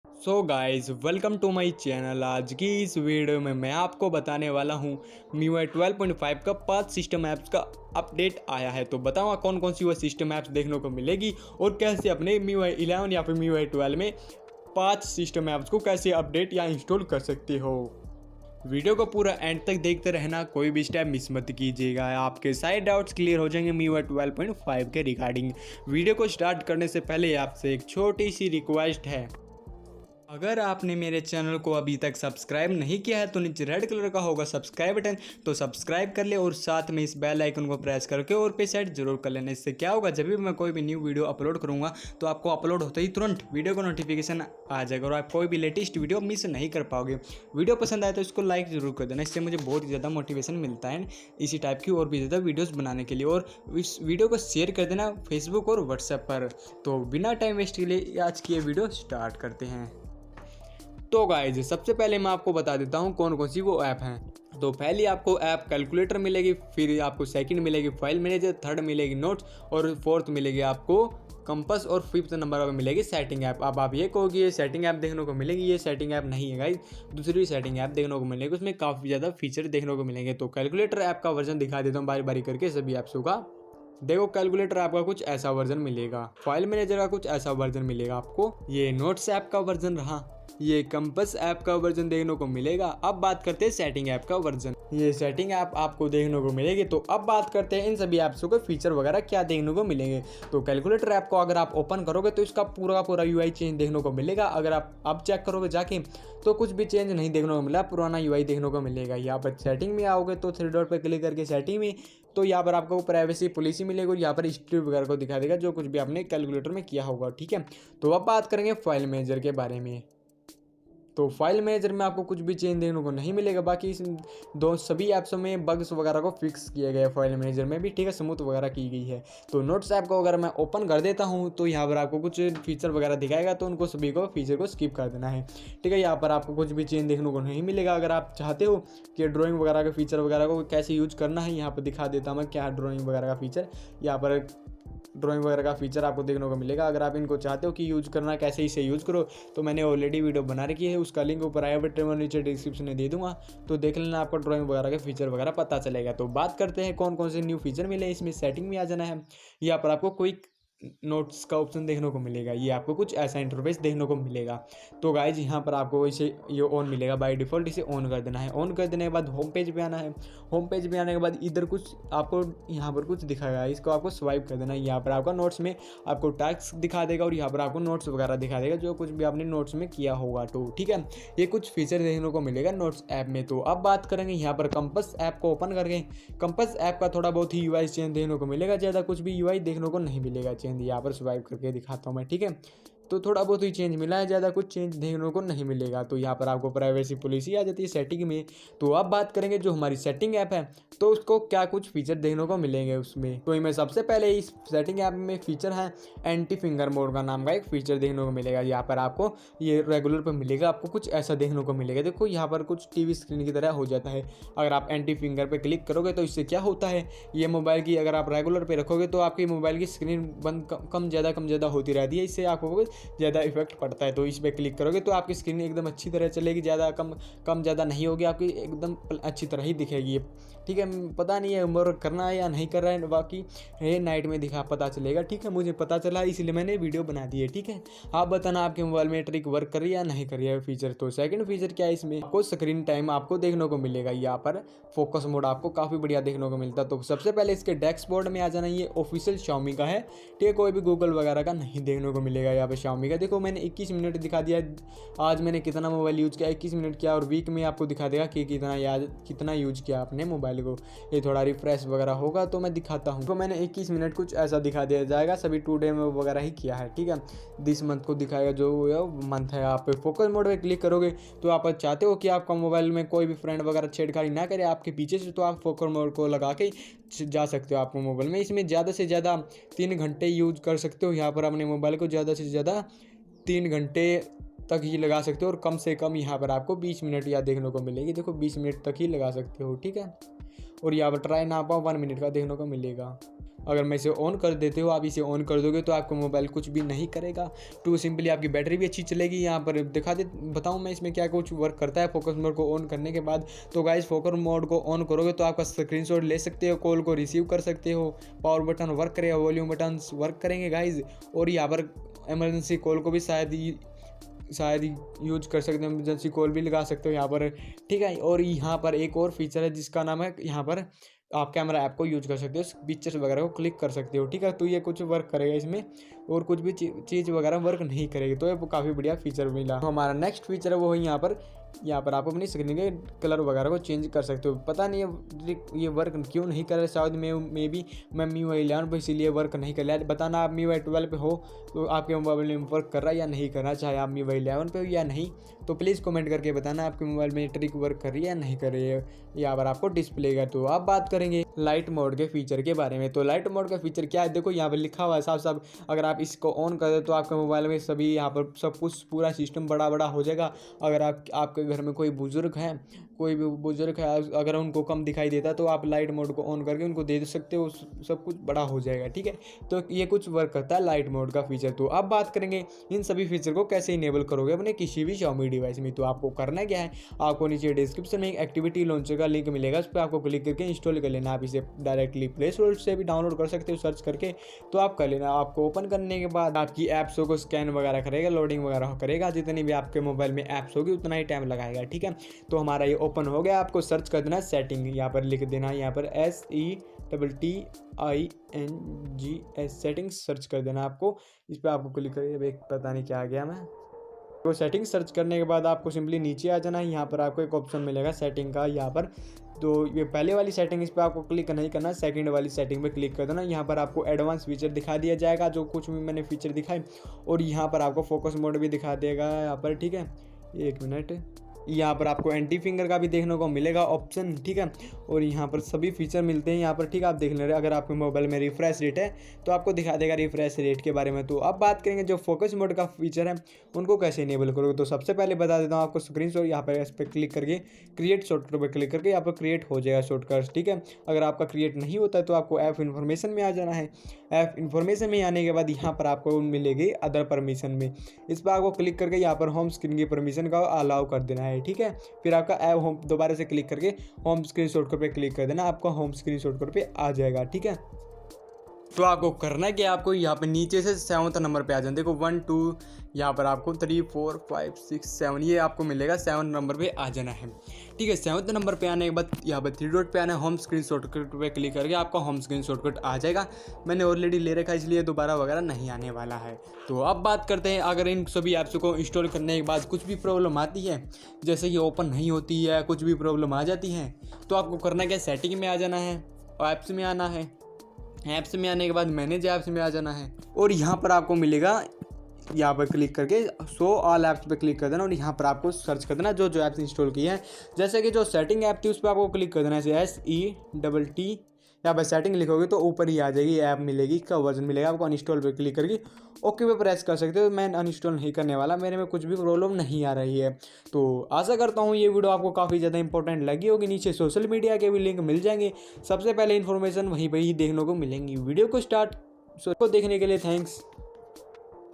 So guys welcome to my channel. आज की इस वीडियो में मैं आपको बताने वाला हूँ MIUI 12.5 का 5 सिस्टम ऐप्स का अपडेट आया है। तो बताऊँगा कौन कौन सी वह सिस्टम ऐप्स देखने को मिलेगी और कैसे अपने MIUI 11 या फिर MIUI 12 में 5 सिस्टम ऐप्स को कैसे अपडेट या इंस्टॉल कर सकते हो। वीडियो को पूरा एंड तक देखते रहना, कोई भी स्टेप मिस मत कीजिएगा। आपके सारे डाउट्स क्लियर हो जाएंगे MIUI 12.5 के रिगार्डिंग। वीडियो को स्टार्ट करने से पहले आपसे एक छोटी सी रिक्वेस्ट है, अगर आपने मेरे चैनल को अभी तक सब्सक्राइब नहीं किया है तो नीचे रेड कलर का होगा सब्सक्राइब बटन, तो सब्सक्राइब कर ले और साथ में इस बेल आइकन को प्रेस करके और पे सेट जरूर कर लेना। इससे क्या होगा, जब भी मैं कोई भी न्यू वीडियो अपलोड करूंगा तो आपको अपलोड होते ही तुरंत वीडियो का नोटिफिकेशन आ जाएगा और आप कोई भी लेटेस्ट वीडियो मिस नहीं कर पाओगे। वीडियो पसंद आए तो इसको लाइक जरूर कर देना, इससे मुझे बहुत ही ज़्यादा मोटिवेशन मिलता है इसी टाइप की और भी ज़्यादा वीडियोज़ बनाने के लिए। और इस वीडियो को शेयर कर देना फेसबुक और व्हाट्सएप पर। तो बिना टाइम वेस्ट के लिए आज की ये वीडियो स्टार्ट करते हैं। तो गाइज सबसे पहले मैं आपको बता देता हूँ कौन कौन सी वो ऐप हैं। तो पहली आपको ऐप कैलकुलेटर मिलेगी, फिर आपको सेकंड मिलेगी फाइल मैनेजर, थर्ड मिलेगी नोट्स और फोर्थ मिलेगी आपको कंपास और फिफ्थ नंबर पर मिलेगी सेटिंग ऐप। अब आप ये कहोगे ये सेटिंग ऐप देखने को मिलेगी, ये सेटिंग ऐप नहीं है गाइज, दूसरी सेटिंग ऐप देखने को मिलेगी, उसमें काफ़ी ज़्यादा फीचर देखने को मिलेंगे। तो कैलकुलेटर ऐप का वर्जन दिखा देता हूँ बारी बारी करके सभी ऐप्सों का। देखो कैलकुलेटर ऐप का कुछ ऐसा वर्जन मिलेगा, फाइल मैनेजर का कुछ ऐसा वर्जन मिलेगा आपको, ये नोट्स ऐप का वर्जन रहा, ये कंपास ऐप का वर्जन देखने को मिलेगा। अब बात करते हैं सेटिंग ऐप का वर्जन, ये सेटिंग ऐप आपको देखने को मिलेगी। तो अब बात करते हैं इन सभी ऐप्सों के फीचर वगैरह क्या देखने को मिलेंगे। तो कैलकुलेटर ऐप को अगर आप ओपन करोगे तो इसका पूरा का पूरा UI चेंज देखने को मिलेगा। अगर आप अब चेक करोगे जाके तो कुछ भी चेंज नहीं देखने को मिला, पुराना UI देखने को मिलेगा। यहाँ पर सेटिंग में आओगे तो 3 डॉट पर क्लिक करके सेटिंग में, तो यहाँ पर आपको प्राइवेसी पॉलिसी मिलेगी और यहाँ पर हिस्ट्री वगैरह को दिखा देगा जो कुछ भी आपने कैलकुलेटर में किया होगा। ठीक है, तो अब बात करेंगे फाइल मैनेजर के बारे में। तो फाइल मैनेजर में आपको कुछ भी चेंज देखने को नहीं मिलेगा, बाकी इस दो सभी ऐप्सों में बग्स वगैरह को फिक्स किया गया है, फाइल मैनेजर में भी ठीक है, स्मूथ वगैरह की गई है। तो नोट्स ऐप को अगर मैं ओपन कर देता हूं तो यहाँ पर आपको कुछ फीचर वगैरह दिखाएगा, तो उनको सभी को फीचर को स्किप कर देना है। ठीक है, यहाँ पर आपको कुछ भी चेंज देखने को नहीं मिलेगा। अगर आप चाहते हो कि ड्राइंग वगैरह के फीचर वगैरह को कैसे यूज करना है, यहाँ पर दिखा देता हूँ मैं क्या ड्राइंग वगैरह का फीचर। यहाँ पर ड्राइंग वगैरह का फीचर आपको देखने को मिलेगा। अगर आप इनको चाहते हो कि यूज करना कैसे इसे यूज करो तो मैंने ऑलरेडी वीडियो बना रखी है, उसका लिंक ऊपर आया बटन में नीचे डिस्क्रिप्शन में दे दूंगा, तो देख लेना, आपको ड्राइंग वगैरह के फीचर वगैरह पता चलेगा। तो बात करते हैं कौन कौन से न्यू फीचर मिले। इसमें सेटिंग में आ जाना है, यहाँ पर आपको क्विक नोट्स का ऑप्शन देखने को मिलेगा, ये आपको कुछ ऐसा इंटरफेस देखने को मिलेगा। तो गाइज यहाँ पर आपको इसे ये ऑन मिलेगा बाय डिफ़ॉल्ट, इसे ऑन कर देना है। ऑन कर देने के बाद होम पेज पे आना है। होम पेज पे आने के बाद इधर कुछ आपको यहाँ पर कुछ दिखाएगा, इसको आपको स्वाइप कर देना है। यहाँ पर आपका नोट्स में आपको टास्क दिखा देगा और यहाँ पर आपको नोट्स वगैरह दिखा देगा जो कुछ भी आपने नोट्स में किया होगा। तो ठीक है, ये कुछ फीचर देखने को मिलेगा नोट्स ऐप में। तो अब बात करेंगे यहाँ पर कंपास ऐप को ओपन करके। कंपास ऐप का थोड़ा बहुत ही UI चेंज देखने को मिलेगा, ज़्यादा कुछ भी UI देखने को नहीं मिलेगा चेंज। यहाँ पर स्वाइप करके दिखाता हूँ मैं, ठीक है, तो थोड़ा बहुत ही चेंज मिला है, ज़्यादा कुछ चेंज देखने को नहीं मिलेगा। तो यहाँ पर आपको प्राइवेसी पॉलिसी आ जाती है सेटिंग में। तो अब बात करेंगे जो हमारी सेटिंग ऐप है तो उसको क्या कुछ फीचर देखने को मिलेंगे उसमें। तो इनमें सबसे पहले इस सेटिंग ऐप में फीचर है एंटी फिंगर मोड का नाम का एक फीचर देखने को मिलेगा। यहाँ पर आपको ये रेगुलर पर मिलेगा, आपको कुछ ऐसा देखने को मिलेगा। देखो यहाँ पर कुछ TV स्क्रीन की तरह हो जाता है। अगर आप एंटी फिंगर पर क्लिक करोगे तो इससे क्या होता है, ये मोबाइल की अगर आप रेगुलर पर रखोगे तो आपकी मोबाइल की स्क्रीन बंद कम ज़्यादा होती रहती है, इससे आपको ज़्यादा इफेक्ट पड़ता है। तो इस पर क्लिक करोगे तो आपकी स्क्रीन एकदम अच्छी तरह चलेगी, ज़्यादा कम ज़्यादा नहीं होगी, आपकी एकदम अच्छी तरह ही दिखेगी। ठीक है, पता नहीं है वर्क करना है या नहीं कर रहा है, बाकी ये नाइट में दिखा पता चलेगा। ठीक है, मुझे पता चला इसलिए मैंने वीडियो बना दी है। ठीक है, आप बताना आपके मोबाइल में ट्रिक वर्क कर रही है या नहीं कर रही है फीचर। तो सेकंड फीचर क्या है, इसमें आपको स्क्रीन टाइम आपको देखने को मिलेगा। यहाँ पर फोकस मोड आपको काफ़ी बढ़िया देखने को मिलता है। तो सबसे पहले इसके डैशबोर्ड में आ जाना, ये ऑफिशियल Xiaomi का है, ठीक है, कोई भी गूगल वगैरह का नहीं देखने को मिलेगा। यहाँ पे Xiaomi का देखो मैंने 21 मिनट दिखा दिया, आज मैंने कितना मोबाइल यूज़ किया, 21 मिनट किया, और वीक में आपको दिखा देगा कि कितना यूज किया आपने मोबाइल को। ये थोड़ा रिफ्रेश वगैरह होगा तो मैं दिखाता हूँ। तो मैंने 21 मिनट कुछ ऐसा दिखा दिया जाएगा, सभी 2 डे में वगैरह ही किया है। ठीक है, दिस मंथ को दिखाएगा जो मंथ है। आप फोकस मोड पे क्लिक करोगे तो आप चाहते हो कि आपका मोबाइल में कोई भी फ्रेंड वगैरह छेड़खानी ना करे आपके पीछे से, तो आप फोकस मोड को लगा के जा सकते हो आपको मोबाइल में। इसमें ज़्यादा से ज़्यादा 3 घंटे यूज कर सकते हो। यहाँ पर अपने मोबाइल को ज़्यादा से ज़्यादा 3 घंटे तक ही लगा सकते हो और कम से कम यहाँ पर आपको 20 मिनट या देखने को मिलेगी। देखो 20 मिनट तक ही लगा सकते हो। ठीक है, और यहाँ पर ट्राई ना पाओ 1 मिनट का देखने को मिलेगा। अगर मैं इसे ऑन कर देते हो, आप इसे ऑन कर दोगे तो आपका मोबाइल कुछ भी नहीं करेगा। टू सिंपली आपकी बैटरी भी अच्छी चलेगी। यहाँ पर बताऊँ मैं इसमें क्या कुछ वर्क करता है फोकस मोड को ऑन करने के बाद। तो गाइस फोकस मोड को ऑन करोगे तो आपका स्क्रीनशॉट ले सकते हो, कॉल को रिसीव कर सकते हो, पावर बटन वर्क करेगा, वॉल्यूम बटन वर्क करेंगे गाइस। और यहाँ पर इमरजेंसी कॉल को भी शायद यूज कर सकते हो, इमरजेंसी कॉल भी लगा सकते हो यहाँ पर, ठीक है। और यहाँ पर एक और फीचर है जिसका नाम है, यहाँ पर आप कैमरा ऐप को यूज कर सकते हो, पिक्चर्स वगैरह को क्लिक कर सकते हो, ठीक है। तो ये कुछ वर्क करेगा इसमें, और कुछ भी चीज़ वगैरह वर्क नहीं करेगी। तो ये काफ़ी बढ़िया फीचर मिला। तो हमारा नेक्स्ट फीचर है वो है यहाँ पर आप अपनी स्क्रीन के कलर वगैरह को चेंज कर सकते हो। पता नहीं ये वर्क क्यों नहीं कर रहा, शायद मे बी मैं MIUI 11 पर इसीलिए वर्क नहीं कर रहा है। बताना आप MIUI 12 पे हो तो आपके मोबाइल में वर्क कर रहा है या नहीं कर रहा, चाहे आप MIUI 11 पे हो या नहीं। तो प्लीज़ कमेंट करके बताना आपके मोबाइल में ट्रिक वर्क कर रही है या नहीं कर रही है। यहाँ पर आपको डिस्प्ले का। तो आप बात करेंगे लाइट मोड के फीचर के बारे में। तो लाइट मोड का फीचर क्या है, देखो यहाँ पर लिखा हुआ है साफ साफ, अगर आप इसको ऑन कर दे तो आपके मोबाइल में सभी यहाँ पर सब कुछ पूरा सिस्टम बड़ा बड़ा हो जाएगा। अगर आपके घर में कोई बुजुर्ग है, अगर उनको कम दिखाई देता तो आप लाइट मोड को ऑन करके उनको दे सकते हो, सब कुछ बड़ा हो जाएगा, ठीक है। तो ये कुछ वर्क करता है लाइट मोड का फीचर। तो अब बात करेंगे इन सभी फीचर को कैसे इनेबल करोगे अपने किसी भी Xiaomi डिवाइस में। तो आपको करना क्या है, आपको नीचे डिस्क्रिप्शन में एक एक्टिविटी लॉन्चर का लिंक मिलेगा, उस पर आपको क्लिक करके इंस्टॉल कर लेना। आप इसे डायरेक्टली प्ले स्टोर से भी डाउनलोड कर सकते हो सर्च करके, तो आप कर लेना। आपको ओपन करने के बाद आपकी ऐप्स को स्कैन वगैरह करेगा, लोडिंग वगैरह करेगा, जितनी भी आपके मोबाइल में ऐप्स होगी उतना ही टाइम लगाएगा, ठीक है। तो हमारा ये ओपन हो गया। आपको सर्च कर देना सेटिंग, यहाँ पर लिख देना, यहाँ पर SETTINGS सेटिंग्स सर्च कर देना। आपको इस पर आपको क्लिक करिए, पता नहीं क्या आ गया मैं। तो सेटिंग सर्च करने के बाद आपको सिंपली नीचे आ जाना है। यहाँ पर आपको एक ऑप्शन मिलेगा सेटिंग का, यहाँ पर तो ये पहले वाली सेटिंग, इस पर आपको क्लिक नहीं करना, सेकंड वाली सेटिंग पे क्लिक कर देना। यहाँ पर आपको एडवांस फीचर दिखा दिया जाएगा, जो कुछ भी मैंने फीचर दिखाए, और यहाँ पर आपको फोकस मोड भी दिखा देगा यहाँ पर, ठीक है। एक मिनट, यहाँ पर आपको एंटी फिंगर का भी देखने को मिलेगा ऑप्शन, ठीक है। और यहाँ पर सभी फीचर मिलते हैं यहाँ पर, ठीक है। आप देख ले रहे, अगर आपके मोबाइल में रिफ्रेश रेट है तो आपको दिखा देगा रिफ्रेश रेट के बारे में। तो अब बात करेंगे जो फोकस मोड का फीचर है उनको कैसे इनेबल करोगे। तो सबसे पहले बता देता हूँ आपको, स्क्रीन शॉट यहाँ पर इस पर क्लिक करके क्रिएट शॉर्टकट पर क्लिक करके यहाँ पर क्रिएट हो जाएगा शॉर्टकट, ठीक है। अगर आपका क्रिएट नहीं होता है तो आपको ऐप इन्फॉर्मेशन में आ जाना है। ऐप इन्फॉर्मेशन में आने के बाद यहाँ पर आपको मिलेगी अदर परमिशन में, इस पर आपको क्लिक करके यहाँ पर होम स्क्रीन की परमिशन का अलाउ कर देना है, ठीक है। फिर आपका ऐप होम दोबारा से क्लिक करके होम स्क्रीन शॉर्टकट पे क्लिक कर देना, आपका होम स्क्रीन शॉर्टकट पे आ जाएगा, ठीक है। तो आपको करना है कि आपको यहाँ पे नीचे से 7th नंबर पे आ जाए। देखो 1 2 यहाँ पर आपको 3 4 5 6 7 ये आपको मिलेगा 7 नंबर पे आ जाना है, ठीक है। 7th नंबर पे आने के बाद यहाँ पर 3 डॉट पे आना है, होम स्क्रीन शॉर्टकट पे क्लिक करके आपका होम स्क्रीन शॉर्टकट आ जाएगा। मैंने ऑलरेडी ले रखा है इसलिए दोबारा वगैरह नहीं आने वाला है। तो अब बात करते हैं, अगर इन सभी ऐप्स को इंस्टॉल करने के बाद कुछ भी प्रॉब्लम आती है, जैसे कि ओपन नहीं होती है, कुछ भी प्रॉब्लम आ जाती है, तो आपको करना क्या, सेटिंग में आ जाना है, ऐप्स में आना है, ऐप्स में आने के बाद मैनेज ऐप्स में आ जाना है, और यहाँ पर आपको मिलेगा, यहाँ पर क्लिक करके शो ऑल ऐप्स पे क्लिक कर देना, और यहाँ पर आपको सर्च कर देना जो ऐप्स इंस्टॉल किए हैं। जैसे कि जो सेटिंग ऐप थी उस पर आपको क्लिक कर देना है, SETT, यहाँ पर सेटिंग लिखोगे तो ऊपर ही आ जाएगी, ऐप मिलेगी, इसका वर्जन मिलेगा आपको। अनइंस्टॉल पे क्लिक करके ओके पे प्रेस कर सकते हो। मैं अनइंस्टॉल नहीं करने वाला, मेरे में कुछ भी प्रॉब्लम नहीं आ रही है। तो आशा करता हूँ ये वीडियो आपको काफ़ी ज़्यादा इंपॉर्टेंट लगी होगी। नीचे सोशल मीडिया के भी लिंक मिल जाएंगे, सबसे पहले इन्फॉर्मेशन वहीं पर ही देखने को मिलेंगी। वीडियो को देखने के लिए थैंक्स।